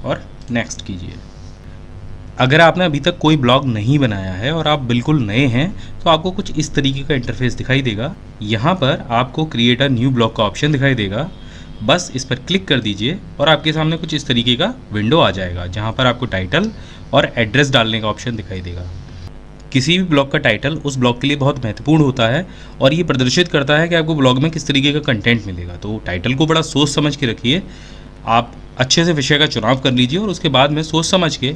और नेक्स्ट कीजिए। अगर आपने अभी तक कोई ब्लॉग नहीं बनाया है और आप बिल्कुल नए हैं तो आपको कुछ इस तरीके का इंटरफेस दिखाई देगा। यहाँ पर आपको क्रिएट अ न्यू ब्लॉग का ऑप्शन दिखाई देगा, बस इस पर क्लिक कर दीजिए और आपके सामने कुछ इस तरीके का विंडो आ जाएगा जहाँ पर आपको टाइटल और एड्रेस डालने का ऑप्शन दिखाई देगा। किसी भी ब्लॉग का टाइटल उस ब्लॉग के लिए बहुत महत्वपूर्ण होता है और ये प्रदर्शित करता है कि आपको ब्लॉग में किस तरीके का कंटेंट मिलेगा। तो टाइटल को बड़ा सोच समझ के रखिए, आप अच्छे से विषय का चुनाव कर लीजिए और उसके बाद में सोच समझ के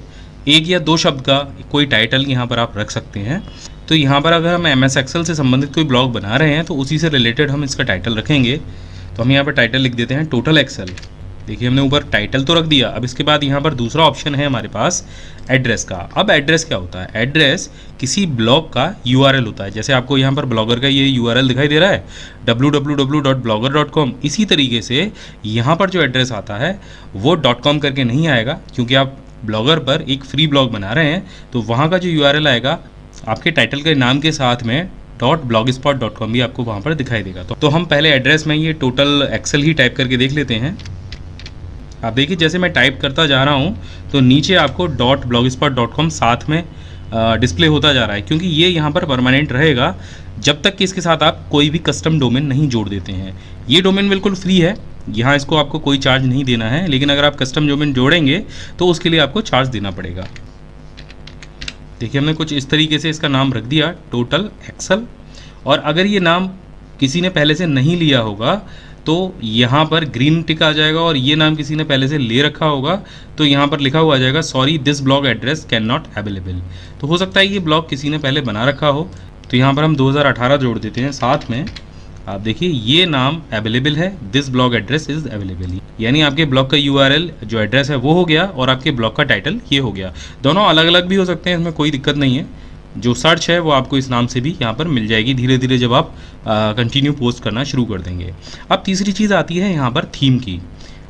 एक या दो शब्द का कोई टाइटल यहाँ पर आप रख सकते हैं। तो यहाँ पर अगर हम MS एक्सेल से संबंधित कोई ब्लॉग बना रहे हैं तो उसी से रिलेटेड हम इसका टाइटल रखेंगे। तो हम यहाँ पर टाइटल लिख देते हैं टोटल एक्सेल। देखिए हमने ऊपर टाइटल तो रख दिया। अब इसके बाद यहाँ पर दूसरा ऑप्शन है हमारे पास एड्रेस का। अब एड्रेस क्या होता है? एड्रेस किसी ब्लॉग का URL होता है। जैसे आपको यहाँ पर ब्लॉगर का ये URL दिखाई दे रहा है www.blogger.com। इसी तरीके से यहाँ पर जो एड्रेस आता है वो .com करके नहीं आएगा, क्योंकि आप ब्लॉगर पर एक फ्री ब्लॉग बना रहे हैं तो वहाँ का जो URL आएगा आपके टाइटल के नाम के साथ में .blogspot.com भी आपको वहाँ पर दिखाई देगा। तो हम पहले एड्रेस में ये टोटल एक्सेल ही टाइप करके देख लेते हैं। आप देखिए जैसे मैं टाइप करता जा रहा हूँ तो नीचे आपको .blogspot.com साथ में डिस्प्ले होता जा रहा है, क्योंकि ये यहाँ पर परमानेंट रहेगा जब तक कि इसके साथ आप कोई भी कस्टम डोमेन नहीं जोड़ देते हैं। ये डोमेन बिल्कुल फ्री है, यहाँ इसको आपको कोई चार्ज नहीं देना है, लेकिन अगर आप कस्टम डोमेन जोड़ेंगे तो उसके लिए आपको चार्ज देना पड़ेगा। देखिए हमने कुछ इस तरीके से इसका नाम रख दिया टोटल एक्सेल। और अगर ये नाम किसी ने पहले से नहीं लिया होगा तो यहाँ पर ग्रीन टिक आ जाएगा, और ये नाम किसी ने पहले से ले रखा होगा तो यहाँ पर लिखा हुआ आ जाएगा sorry this blog address can not available. तो हो सकता है ये ब्लॉग किसी ने पहले बना रखा हो, तो यहाँ पर हम 2018 जोड़ देते हैं साथ में। आप देखिए ये नाम अवेलेबल है, this blog address is available, यानी आपके ब्लॉग का URL जो एड्रेस है वो हो गया और आपके ब्लॉग का टाइटल ये हो गया। दोनों अलग अलग भी हो सकते हैं, इसमें कोई दिक्कत नहीं है। जो सर्च है वो आपको इस नाम से भी यहाँ पर मिल जाएगी धीरे धीरे जब आप कंटिन्यू पोस्ट करना शुरू कर देंगे। अब तीसरी चीज़ आती है यहाँ पर थीम की।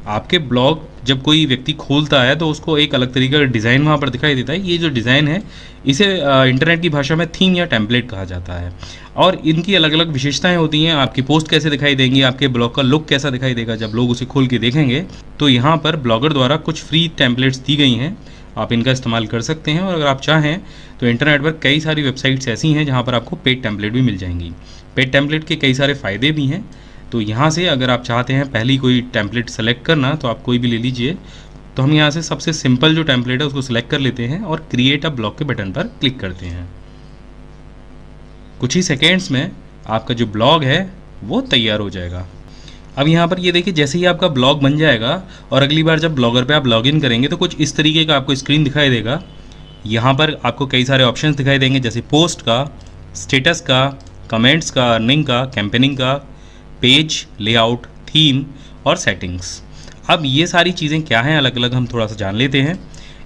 आपके ब्लॉग जब कोई व्यक्ति खोलता है तो उसको एक अलग तरीके का डिज़ाइन वहाँ पर दिखाई देता है। ये जो डिज़ाइन है इसे इंटरनेट की भाषा में थीम या टेम्पलेट कहा जाता है, और इनकी अलग अलग विशेषताएं होती हैं। आपकी पोस्ट कैसे दिखाई देंगी, आपके ब्लॉग का लुक कैसा दिखाई देगा जब लोग उसे खोल के देखेंगे। तो यहाँ पर ब्लॉगर द्वारा कुछ फ्री टेम्पलेट्स दी गई हैं, आप इनका इस्तेमाल कर सकते हैं। और अगर आप चाहें तो इंटरनेट पर कई सारी वेबसाइट्स ऐसी हैं जहाँ पर आपको पेड टेम्पलेट भी मिल जाएंगी। पेड टेम्पलेट के कई सारे फ़ायदे भी हैं, तो यहाँ से अगर आप चाहते हैं पहली कोई टेम्पलेट सेलेक्ट करना तो आप कोई भी ले लीजिए। तो हम यहाँ से सबसे सिंपल जो टेम्पलेट है उसको सिलेक्ट कर लेते हैं और क्रिएट अ ब्लॉग के बटन पर क्लिक करते हैं। कुछ ही सेकेंड्स में आपका जो ब्लॉग है वो तैयार हो जाएगा। अब यहाँ पर ये देखिए जैसे ही आपका ब्लॉग बन जाएगा और अगली बार जब ब्लॉगर पे आप लॉगिन करेंगे तो कुछ इस तरीके का आपको स्क्रीन दिखाई देगा। यहाँ पर आपको कई सारे ऑप्शंस दिखाई देंगे, जैसे पोस्ट का, स्टेटस का, कमेंट्स का, अर्निंग का, कैंपेनिंग का, पेज लेआउट, थीम और सेटिंग्स। अब ये सारी चीज़ें क्या हैं अलग अलग हम थोड़ा सा जान लेते हैं।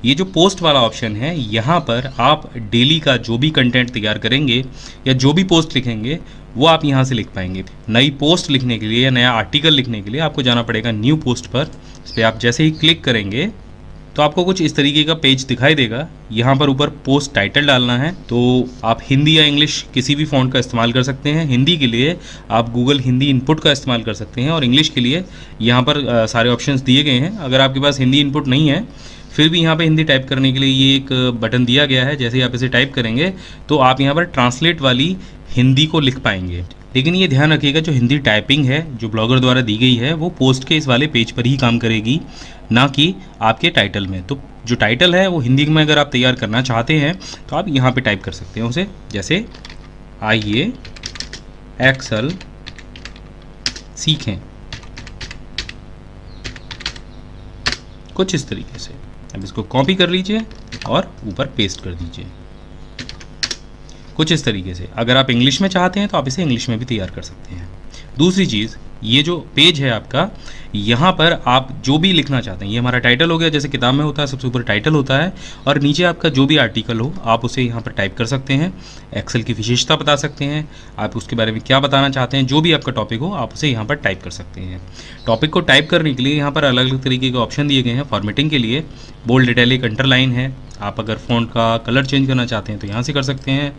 ये जो पोस्ट वाला ऑप्शन है यहाँ पर आप डेली का जो भी कंटेंट तैयार करेंगे या जो भी पोस्ट लिखेंगे वो आप यहाँ से लिख पाएंगे। नई पोस्ट लिखने के लिए या नया आर्टिकल लिखने के लिए आपको जाना पड़ेगा न्यू पोस्ट पर। इस पर आप जैसे ही क्लिक करेंगे तो आपको कुछ इस तरीके का पेज दिखाई देगा। यहाँ पर ऊपर पोस्ट टाइटल डालना है, तो आप हिंदी या इंग्लिश किसी भी फ़ॉन्ट का इस्तेमाल कर सकते हैं। हिंदी के लिए आप गूगल हिंदी इनपुट का इस्तेमाल कर सकते हैं, और इंग्लिश के लिए यहाँ पर सारे ऑप्शंस दिए गए हैं। अगर आपके पास हिंदी इनपुट नहीं है फिर भी यहाँ पे हिंदी टाइप करने के लिए ये एक बटन दिया गया है। जैसे ही आप इसे टाइप करेंगे तो आप यहाँ पर ट्रांसलेट वाली हिंदी को लिख पाएंगे। लेकिन ये ध्यान रखिएगा जो हिंदी टाइपिंग है जो ब्लॉगर द्वारा दी गई है वो पोस्ट के इस वाले पेज पर ही काम करेगी, ना कि आपके टाइटल में। तो जो टाइटल है वो हिंदी में अगर आप तैयार करना चाहते हैं तो आप यहाँ पे टाइप कर सकते हैं उसे, जैसे आइए एक्सेल सीखें, कुछ इस तरीके से। अब इसको कॉपी कर लीजिए और ऊपर पेस्ट कर दीजिए कुछ इस तरीके से। अगर आप इंग्लिश में चाहते हैं तो आप इसे इंग्लिश में भी तैयार कर सकते हैं। दूसरी चीज़, ये जो पेज है आपका, यहाँ पर आप जो भी लिखना चाहते हैं, ये हमारा टाइटल हो गया, जैसे किताब में होता है सबसे ऊपर टाइटल होता है, और नीचे आपका जो भी आर्टिकल हो आप उसे यहाँ पर टाइप कर सकते हैं। एक्सेल की विशेषता बता सकते हैं, आप उसके बारे में क्या बताना चाहते हैं, जो भी आपका टॉपिक हो आप उसे यहाँ पर टाइप कर सकते हैं। टॉपिक को टाइप करने के लिए यहाँ पर अलग अलग तरीके के ऑप्शन दिए गए हैं। फॉर्मेटिंग के लिए बोल्ड, इटैलिक, अंडरलाइन है। आप अगर फ़ॉन्ट का कलर चेंज करना चाहते हैं तो यहाँ से कर सकते हैं।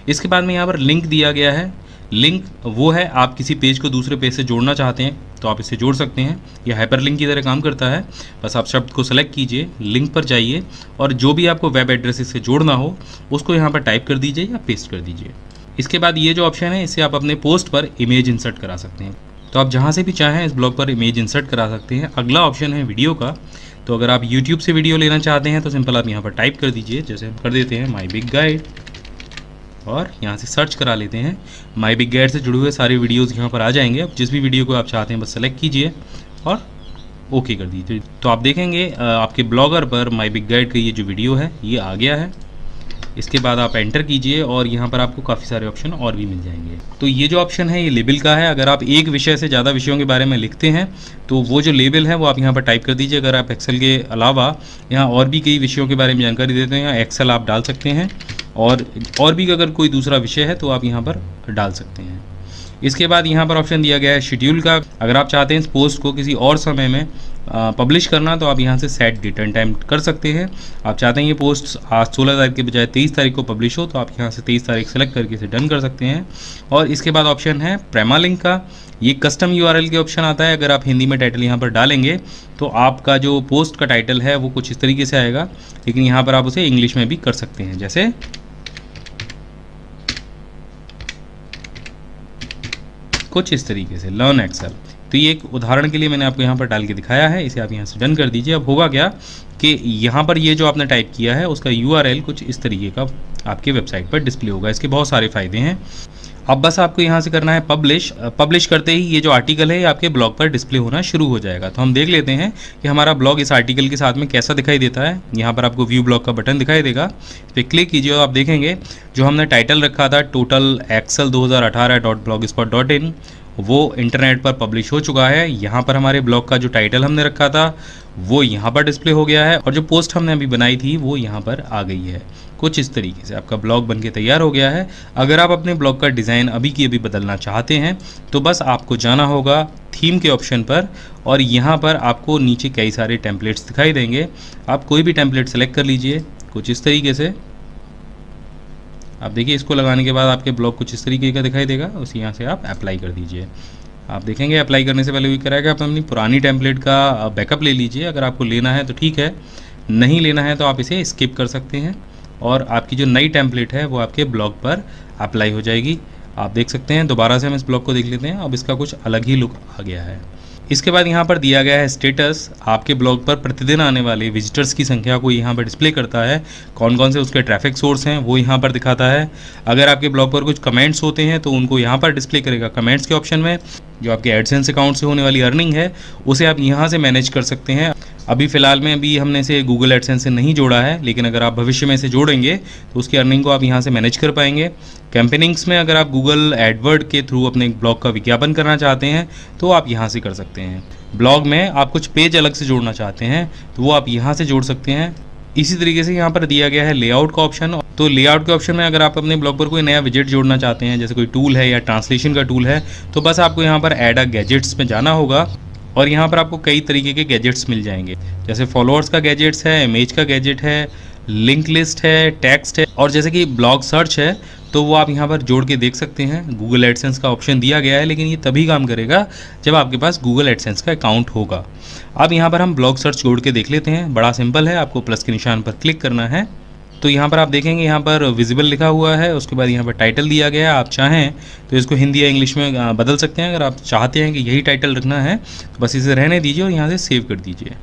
इसके बाद में यहाँ पर लिंक दिया गया है। लिंक वो है, आप किसी पेज को दूसरे पेज से जोड़ना चाहते हैं तो आप इसे जोड़ सकते हैं। यह हाइपरलिंक की तरह काम करता है। बस आप शब्द को सेलेक्ट कीजिए, लिंक पर जाइए और जो भी आपको वेब एड्रेस से जोड़ना हो उसको यहाँ पर टाइप कर दीजिए या पेस्ट कर दीजिए। इसके बाद ये जो ऑप्शन है, इससे आप अपने पोस्ट पर इमेज इंसर्ट करा सकते हैं। तो आप जहाँ से भी चाहें इस ब्लॉग पर इमेज इंसर्ट करा सकते हैं। अगला ऑप्शन है वीडियो का। तो अगर आप YouTube से वीडियो लेना चाहते हैं तो सिंपल आप यहाँ पर टाइप कर दीजिए, जैसे हम कर देते हैं माई बिग गाइड, और यहाँ से सर्च करा लेते हैं। माई बिग गाइड से जुड़े हुए सारे वीडियोज़ यहाँ पर आ जाएंगे। अब जिस भी वीडियो को आप चाहते हैं बस सेलेक्ट कीजिए और ओके कर दीजिए। तो आप देखेंगे आपके ब्लॉगर पर माई बिग गाइड का ये जो वीडियो है ये आ गया है। इसके बाद आप एंटर कीजिए और यहाँ पर आपको काफ़ी सारे ऑप्शन और भी मिल जाएंगे। तो ये जो ऑप्शन है ये लेबल का है। अगर आप एक विषय से ज़्यादा विषयों के बारे में लिखते हैं तो वो जो लेबल है वो आप यहाँ पर टाइप कर दीजिए। अगर आप एक्सेल के अलावा यहाँ और भी कई विषयों के बारे में जानकारी देते हैं, एक्सेल आप डाल सकते हैं, और भी अगर कोई दूसरा विषय है तो आप यहाँ पर डाल सकते हैं। इसके बाद यहाँ पर ऑप्शन दिया गया है शेड्यूल का। अगर आप चाहते हैं इस पोस्ट को किसी और समय में पब्लिश करना तो आप यहाँ से सेट डेट एंड टाइम कर सकते हैं। आप चाहते हैं ये पोस्ट आज 16 तारीख के बजाय 23 तारीख को पब्लिश हो तो आप यहाँ से 23 तारीख सेलेक्ट करके इसे डन कर सकते हैं। और इसके बाद ऑप्शन है प्रेमालिंक का। ये कस्टम URL के ऑप्शन आता है। अगर आप हिंदी में टाइटल यहाँ पर डालेंगे तो आपका जो पोस्ट का टाइटल है वो कुछ इस तरीके से आएगा, लेकिन यहाँ पर आप उसे इंग्लिश में भी कर सकते हैं, जैसे कुछ इस तरीके से लर्न एक्सेल। तो ये एक उदाहरण के लिए मैंने आपको यहाँ पर डाल के दिखाया है। इसे आप यहाँ से डन कर दीजिए। अब होगा क्या कि यहाँ पर ये जो आपने टाइप किया है उसका URL कुछ इस तरीके का आपकी वेबसाइट पर डिस्प्ले होगा। इसके बहुत सारे फ़ायदे हैं। अब बस आपको यहाँ से करना है पब्लिश। पब्लिश करते ही ये जो आर्टिकल है ये आपके ब्लॉग पर डिस्प्ले होना शुरू हो जाएगा। तो हम देख लेते हैं कि हमारा ब्लॉग इस आर्टिकल के साथ में कैसा दिखाई देता है। यहाँ पर आपको व्यू ब्लॉग का बटन दिखाई देगा, इस पर क्लिक कीजिए और आप देखेंगे जो हमने टाइटल रखा था टोटल एक्सेल 2018.blogspot.in वो इंटरनेट पर पब्लिश हो चुका है। यहाँ पर हमारे ब्लॉग का जो टाइटल हमने रखा था वो यहाँ पर डिस्प्ले हो गया है और जो पोस्ट हमने अभी बनाई थी वो यहाँ पर आ गई है। कुछ इस तरीके से आपका ब्लॉग बनके तैयार हो गया है। अगर आप अपने ब्लॉग का डिज़ाइन अभी की अभी बदलना चाहते हैं तो बस आपको जाना होगा थीम के ऑप्शन पर और यहाँ पर आपको नीचे कई सारे टेम्पलेट्स दिखाई देंगे। आप कोई भी टेम्पलेट सेलेक्ट कर लीजिए कुछ इस तरीके से। आप देखिए इसको लगाने के बाद आपके ब्लॉग कुछ इस तरीके का दिखाई देगा। उसी यहाँ से आप अप्लाई कर दीजिए। आप देखेंगे अप्लाई करने से पहले भी कराएगा आप अपनी पुरानी टेम्पलेट का बैकअप ले लीजिए। अगर आपको लेना है तो ठीक है, नहीं लेना है तो आप इसे स्किप कर सकते हैं और आपकी जो नई टेम्पलेट है वो आपके ब्लॉग पर अप्लाई हो जाएगी। आप देख सकते हैं। दोबारा से हम इस ब्लॉग को देख लेते हैं। अब इसका कुछ अलग ही लुक आ गया है। इसके बाद यहाँ पर दिया गया है स्टेटस। आपके ब्लॉग पर प्रतिदिन आने वाले विजिटर्स की संख्या को यहाँ पर डिस्प्ले करता है। कौन कौन से उसके ट्रैफिक सोर्स हैं वो यहाँ पर दिखाता है। अगर आपके ब्लॉग पर कुछ कमेंट्स होते हैं तो उनको यहाँ पर डिस्प्ले करेगा कमेंट्स के ऑप्शन में। जो आपके एडसेंस अकाउंट से होने वाली अर्निंग है उसे आप यहाँ से मैनेज कर सकते हैं। अभी फ़िलहाल में भी हमने इसे गूगल एडसेंस से नहीं जोड़ा है, लेकिन अगर आप भविष्य में इसे जोड़ेंगे तो उसकी अर्निंग को आप यहाँ से मैनेज कर पाएंगे। कैंपेनिंग्स में अगर आप गूगल एडवर्ड के थ्रू अपने ब्लॉग का विज्ञापन करना चाहते हैं तो आप यहाँ से कर सकते हैं। ब्लॉग में आप कुछ पेज अलग से जोड़ना चाहते हैं तो वो आप यहाँ से जोड़ सकते हैं। इसी तरीके से यहाँ पर दिया गया है लेआउट का ऑप्शन। तो लेआउट के ऑप्शन में अगर आप अपने ब्लॉग पर कोई नया विजेट जोड़ना चाहते हैं, जैसे कोई टूल है या ट्रांसलेशन का टूल है, तो बस आपको यहाँ पर ऐड अ गैजेट्स में जाना होगा और यहाँ पर आपको कई तरीके के गैजेट्स मिल जाएंगे। जैसे फॉलोअर्स का गैजेट्स है, इमेज का गैजेट है, लिंक लिस्ट है, टेक्स्ट है और जैसे कि ब्लॉग सर्च है तो वो आप यहाँ पर जोड़ के देख सकते हैं। गूगल एडसेंस का ऑप्शन दिया गया है, लेकिन ये तभी काम करेगा जब आपके पास गूगल एडसेंस का अकाउंट होगा। अब यहाँ पर हम ब्लॉग सर्च जोड़ के देख लेते हैं। बड़ा सिंपल है, आपको प्लस के निशान पर क्लिक करना है। तो यहाँ पर आप देखेंगे यहाँ पर विजिबल लिखा हुआ है, उसके बाद यहाँ पर टाइटल दिया गया है। आप चाहें तो इसको हिंदी या इंग्लिश में बदल सकते हैं। अगर आप चाहते हैं कि यही टाइटल रखना है तो बस इसे रहने दीजिए और यहाँ से सेव कर दीजिए।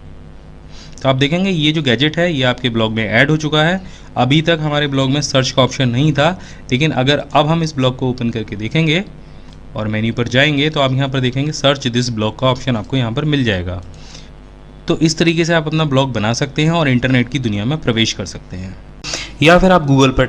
तो आप देखेंगे ये जो गैजेट है ये आपके ब्लॉग में ऐड हो चुका है। अभी तक हमारे ब्लॉग में सर्च का ऑप्शन नहीं था, लेकिन अगर अब हम इस ब्लॉग को ओपन करके देखेंगे और मेन्यू पर जाएंगे तो आप यहाँ पर देखेंगे सर्च दिस ब्लॉग का ऑप्शन आपको यहाँ पर मिल जाएगा। तो इस तरीके से आप अपना ब्लॉग बना सकते हैं और इंटरनेट की दुनिया में प्रवेश कर सकते हैं। या फिर आप गूगल पर